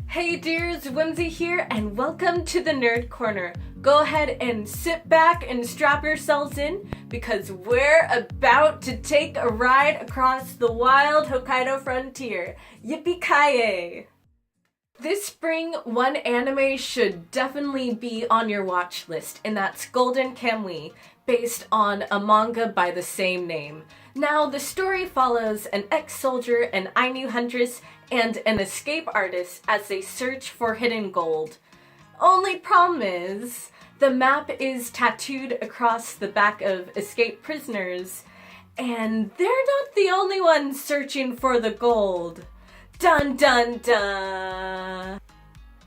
Hey dears, Whimsy here, and welcome to the Nerd Corner. Go ahead and sit back and strap yourselves in, because we're about to take a ride across the wild Hokkaido frontier. Yippee-ki-yay! This spring, one anime should definitely be on your watch list, and that's Golden Kamuy, based on a manga by the same name. Now, the story follows an ex-soldier, an Ainu huntress, and an escape artist as they search for hidden gold. Only problem is, the map is tattooed across the back of escaped prisoners, and they're not the only ones searching for the gold. Dun dun dun!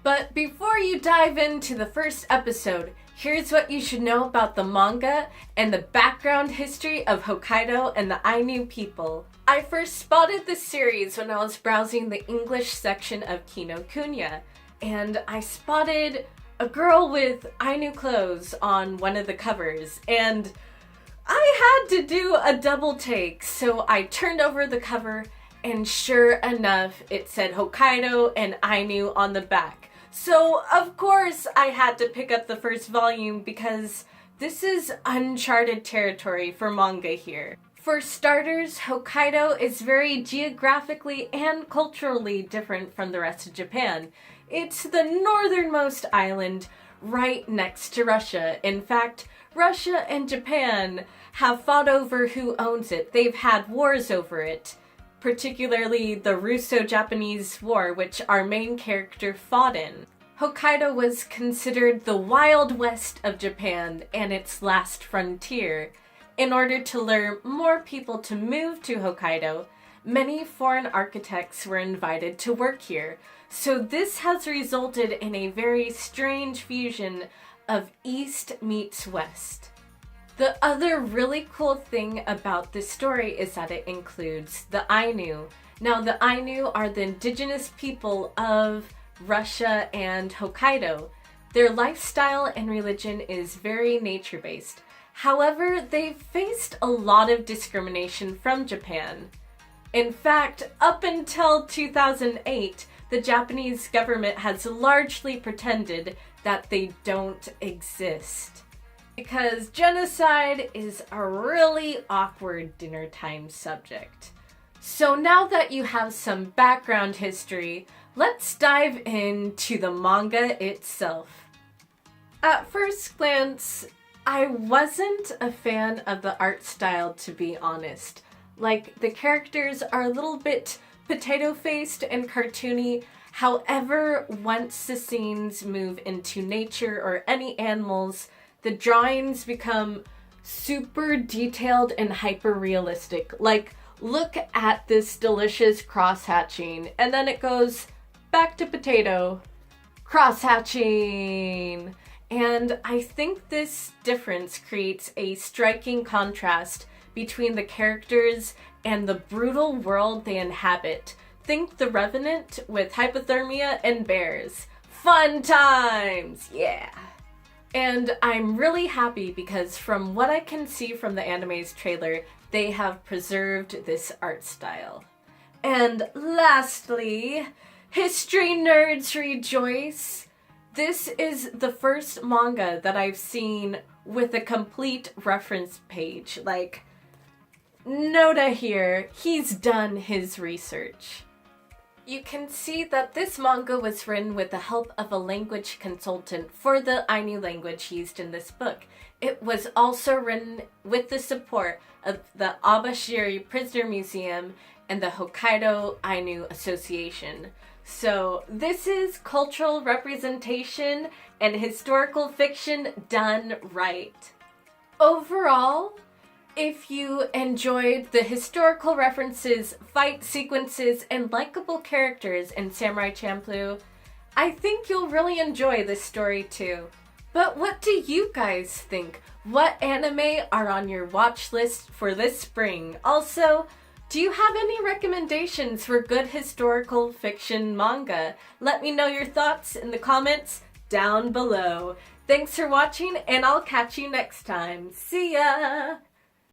But before you dive into the first episode, here's what you should know about the manga and the background history of Hokkaido and the Ainu people. I first spotted this series when I was browsing the English section of Kinokuniya, and I spotted a girl with Ainu clothes on one of the covers, and I had to do a double take, so I turned over the cover, and sure enough, it said Hokkaido and Ainu on the back. So, of course, I had to pick up the first volume because this is uncharted territory for manga here. For starters, Hokkaido is very geographically and culturally different from the rest of Japan. It's the northernmost island right next to Russia. In fact, Russia and Japan have fought over who owns it. They've had wars over it, particularly the Russo-Japanese War, which our main character fought in. Hokkaido was considered the Wild West of Japan and its last frontier. In order to lure more people to move to Hokkaido, many foreign architects were invited to work here. So this has resulted in a very strange fusion of East meets West. The other really cool thing about this story is that it includes the Ainu. Now, the Ainu are the indigenous people of Russia and Hokkaido. Their lifestyle and religion is very nature-based. However, they've faced a lot of discrimination from Japan. In fact, up until 2008, the Japanese government has largely pretended that they don't exist. Because genocide is a really awkward dinner time subject. So now that you have some background history, let's dive into the manga itself. At first glance, I wasn't a fan of the art style, to be honest. Like, the characters are a little bit potato-faced and cartoony. However, once the scenes move into nature or any animals, the drawings become super detailed and hyper-realistic. Like, look at this delicious cross-hatching, and then it goes back to potato. Cross-hatching! And I think this difference creates a striking contrast between the characters and the brutal world they inhabit. Think The Revenant with hypothermia and bears. Fun times! Yeah! And I'm really happy because from what I can see from the anime's trailer, they have preserved this art style. And lastly, history nerds rejoice! This is the first manga that I've seen with a complete reference page. Like, NOWØ here, he's done his research. You can see that this manga was written with the help of a language consultant for the Ainu language used in this book. It was also written with the support of the Abashiri Prisoner Museum and the Hokkaido Ainu Association. So this is cultural representation and historical fiction done right. Overall, if you enjoyed the historical references, fight sequences, and likable characters in Samurai Champloo, I think you'll really enjoy this story too. But what do you guys think? What anime are on your watch list for this spring? Also, do you have any recommendations for good historical fiction manga? Let me know your thoughts in the comments down below. Thanks for watching, and I'll catch you next time. See ya!